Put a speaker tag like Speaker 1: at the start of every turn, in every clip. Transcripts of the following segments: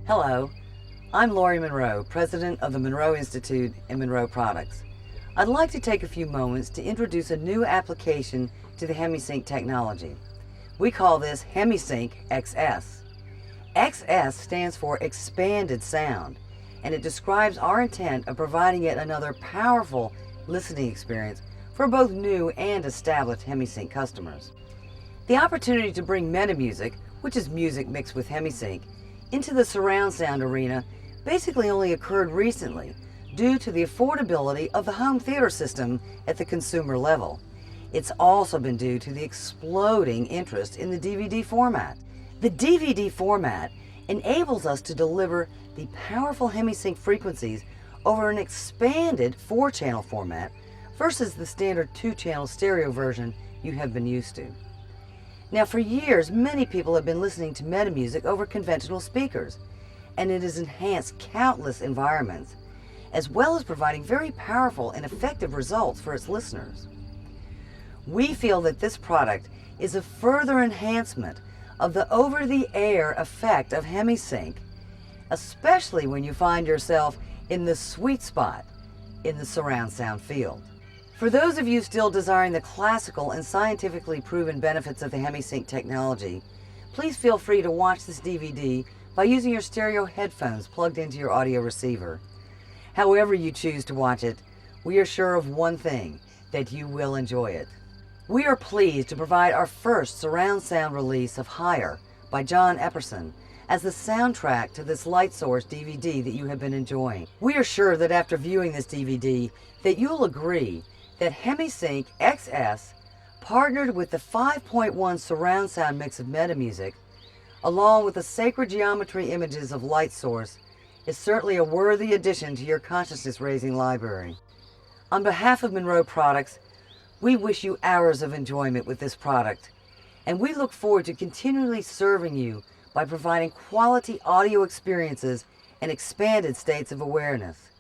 Speaker 1: Hello, I'm Lori Monroe, President of the Monroe Institute and Monroe Products. I'd like to take a few moments to introduce a new application to the Hemi-Sync technology. We call this Hemi-Sync XS. XS stands for Expanded Sound, and it describes our intent of providing yet another powerful listening experience for both new and established Hemi-Sync customers. The opportunity to bring MetaMusic, which is music mixed with Hemi-Sync, into the surround sound arena basically only occurred recently due to the affordability of the home theater system at the consumer level. It's also been due to the exploding interest in the DVD format. The DVD format enables us to deliver the powerful Hemi-Sync frequencies over an expanded 4-channel format versus the standard 2-channel stereo version you have been used to. Now, for years, many people have been listening to MetaMusic over conventional speakers, and it has enhanced countless environments, as well as providing very powerful and effective results for its listeners. We feel that this product is a further enhancement of the over-the-air effect of Hemi-Sync, especially when you find yourself in the sweet spot in the surround sound field. For those of you still desiring the classical and scientifically proven benefits of the Hemi-Sync technology, please feel free to watch this DVD by using your stereo headphones plugged into your audio receiver. However you choose to watch it, we are sure of one thing, that you will enjoy it. We are pleased to provide our first surround sound release of Higher by John Epperson as the soundtrack to this lightSOURCE DVD that you have been enjoying. We are sure that after viewing this DVD that you'll agree that Hemi-Sync XS, partnered with the 5.1 surround sound mix of MetaMusic, along with the sacred geometry images of lightSOURCE, is certainly a worthy addition to your consciousness-raising library. On behalf of Monroe Products, we wish you hours of enjoyment with this product, and we look forward to continually serving you by providing quality audio experiences and expanded states of awareness.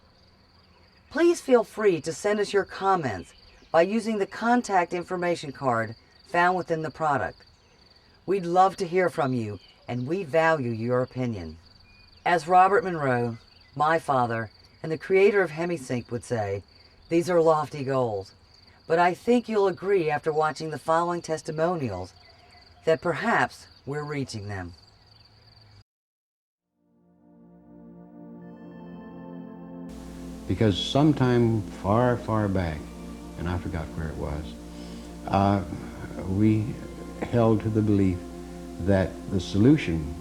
Speaker 1: Please feel free to send us your comments by using the contact information card found within the product. We'd love to hear from you, and we value your opinion. As Robert Monroe, my father, and the creator of Hemi-Sync would say, these are lofty goals, but I think you'll agree after watching the following testimonials that perhaps we're reaching them.
Speaker 2: Because sometime far, far back, and I forgot where it was, we held to the belief that the solution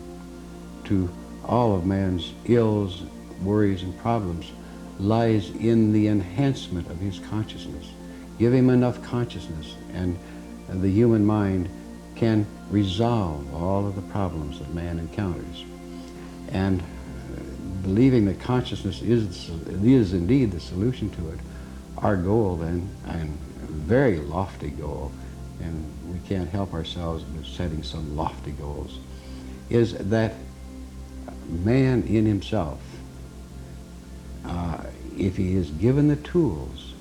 Speaker 2: to all of man's ills, worries, and problems lies in the enhancement of his consciousness. Give him enough consciousness, and the human mind can resolve all of the problems that man encounters. And believing that consciousness is indeed the solution to it, our goal then, and a very lofty goal, and we can't help ourselves with setting some lofty goals, is that man in himself, if he is given the tools,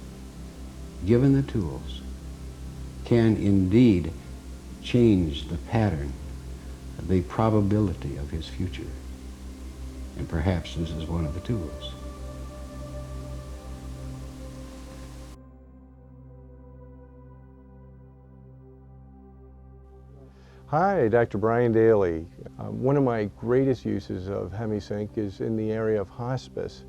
Speaker 2: can indeed change the pattern, the probability of his future. And perhaps this is one of the tools.
Speaker 3: Hi, Dr. Brian Daly. One of my greatest uses of Hemi-Sync is in the area of hospice.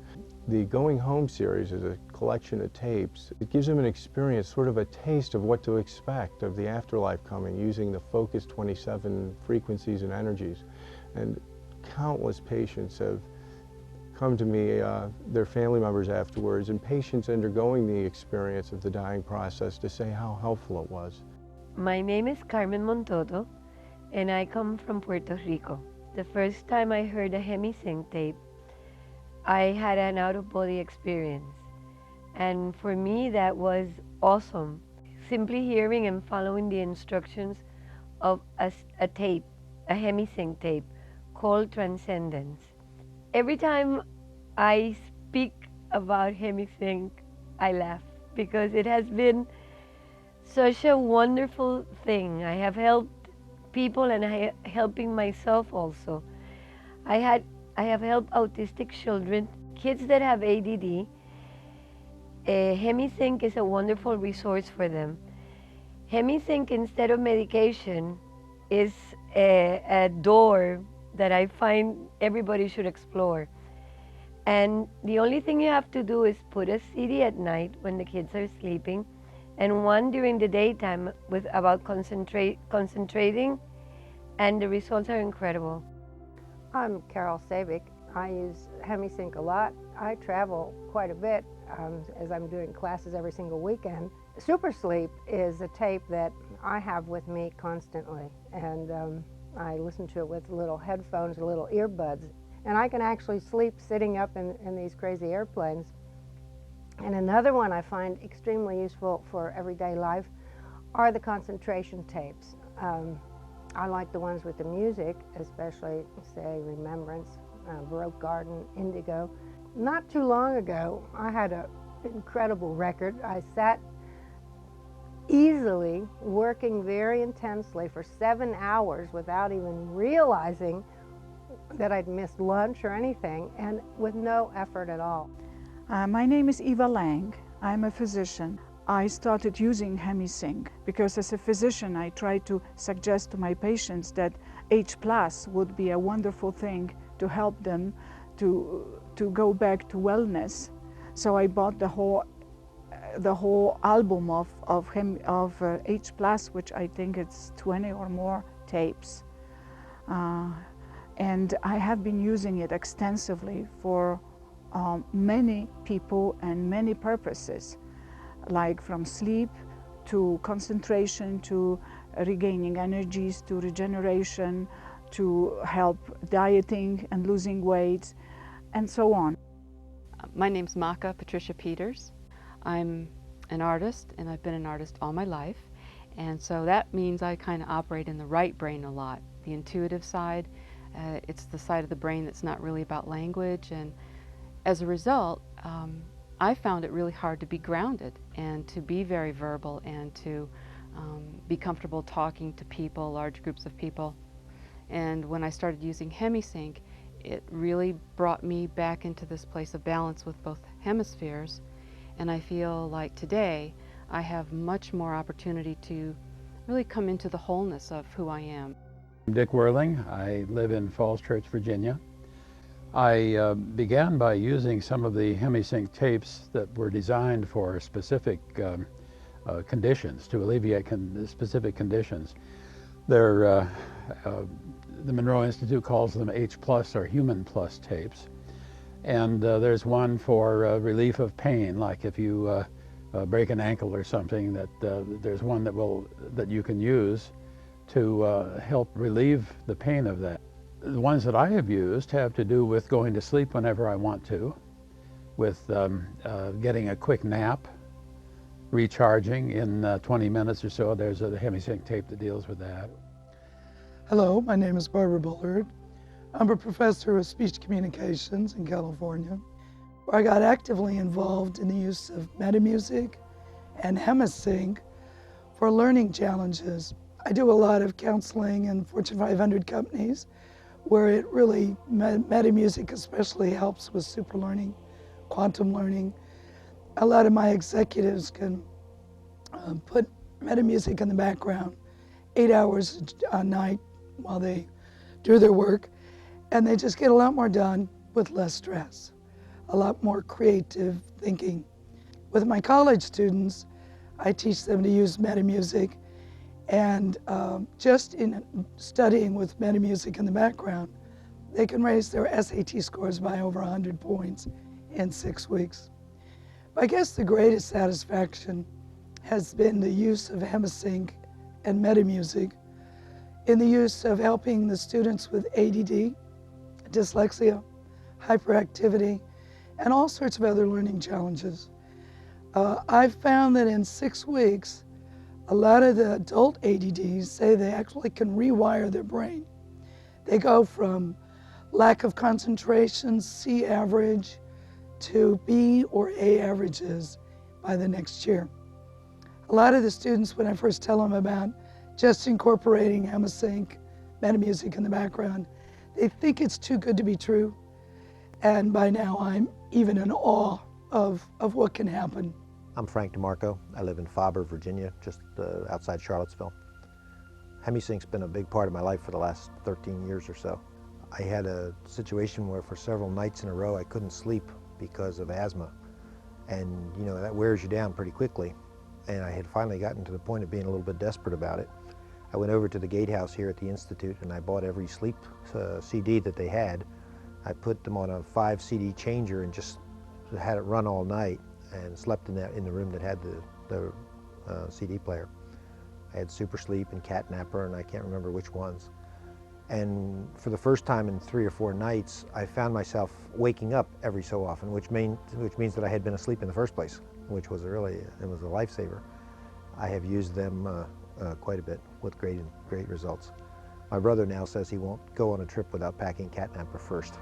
Speaker 3: The Going Home series is a collection of tapes. It gives them an experience, sort of a taste of what to expect of the afterlife coming, using the Focus 27 frequencies and energies. And countless patients have come to me, their family members afterwards, and patients undergoing the experience of the dying process to say how helpful it was.
Speaker 4: My name is Carmen Montoto, and I come from Puerto Rico. The first time I heard a Hemi-Sync tape, I had an out-of-body experience. And for me, that was awesome. Simply hearing and following the instructions of a tape, a Hemi-Sync tape, called Transcendence. Every time I speak about Hemi-Sync, I laugh because it has been such a wonderful thing. I have helped people and helping myself also. I had I have helped autistic children, kids that have ADD. Hemi-Sync is a wonderful resource for them. Hemi-Sync, instead of medication, is a door that I find everybody should explore. And the only thing you have to do is put a CD at night when the kids are sleeping, and one during the daytime with about concentrating, and the results are incredible.
Speaker 5: I'm Carol Sabick. I use Hemi-Sync a lot. I travel quite a bit as I'm doing classes every single weekend. Super Sleep is a tape that I have with me constantly, and I listen to it with little headphones, little earbuds, and I can actually sleep sitting up in these crazy airplanes. And another one I find extremely useful for everyday life are the concentration tapes. I like the ones with the music, especially, say, Remembrance, Baroque Garden, Indigo. Not too long ago, I had an incredible record. I sat easily working very intensely for 7 hours without even realizing that I'd missed lunch or anything, and with no effort at all.
Speaker 6: My name is Eva Lang. I'm a physician. I started using Hemi-Sync because as a physician I try to suggest to my patients that H+ would be a wonderful thing to help them to go back to wellness. So I bought the whole album of H+, which I think it's 20 or more tapes. And I have been using it extensively for many people and many purposes, like from sleep to concentration to regaining energies to regeneration to help dieting and losing weight and so on.
Speaker 7: My name's Maka Patricia Peters. I'm an artist, and I've been an artist all my life, and so that means I kind of operate in the right brain a lot, the intuitive side. It's the side of the brain that's not really about language, and as a result, I found it really hard to be grounded and to be very verbal and to be comfortable talking to people, large groups of people. And when I started using Hemi-Sync, it really brought me back into this place of balance with both hemispheres. And I feel like today I have much more opportunity to really come into the wholeness of who I am.
Speaker 8: I'm Dick Worling. I live in Falls Church, Virginia. I began by using some of the Hemi-Sync tapes that were designed for specific conditions, to alleviate specific conditions. They're, the Monroe Institute calls them H+ or Human Plus tapes. And there's one for relief of pain, like if you break an ankle or something, that there's one that you can use to help relieve the pain of that. The ones that I have used have to do with going to sleep whenever I want to, with getting a quick nap, recharging in 20 minutes or so. There's a Hemi-Sync tape that deals with that.
Speaker 9: Hello, my name is Barbara Bullard. I'm a professor of speech communications in California, where I got actively involved in the use of Metamusic and Hemi-Sync for learning challenges. I do a lot of counseling in Fortune 500 companies where it really, Metamusic especially helps with super learning, quantum learning. A lot of my executives can put Metamusic in the background 8 hours a night while they do their work, and they just get a lot more done with less stress, a lot more creative thinking. With my college students, I teach them to use Metamusic, and just in studying with Metamusic in the background, they can raise their SAT scores by over 100 points in 6 weeks. But I guess the greatest satisfaction has been the use of Hemi-Sync and Metamusic in the use of helping the students with ADD, dyslexia, hyperactivity, and all sorts of other learning challenges. I've found that in 6 weeks, a lot of the adult ADDs say they actually can rewire their brain. They go from lack of concentration, C average, to B or A averages by the next year. A lot of the students, when I first tell them about just incorporating Hemi-Sync, Metamusic in the background, they think it's too good to be true. and by now I'm even in awe of what can happen.
Speaker 10: I'm Frank DeMarco. I live in Faber, Virginia, just outside Charlottesville. Hemi-Sync's been a big part of my life for the last 13 years or so. I had a situation where for several nights in a row I couldn't sleep because of asthma. And you know, that wears you down pretty quickly. And I had finally gotten to the point of being a little bit desperate about it. I went over to the Gatehouse here at the Institute and I bought every sleep CD that they had. I put them on a 5 CD changer and just had it run all night and slept in the room that had the CD player. I had Super Sleep and Cat Napper, and I can't remember which ones. And for the first time in 3 or 4 nights, I found myself waking up every so often, which means that I had been asleep in the first place, which was it was a lifesaver. I have used them quite a bit with great results. My brother now says he won't go on a trip without packing Cat Napper first.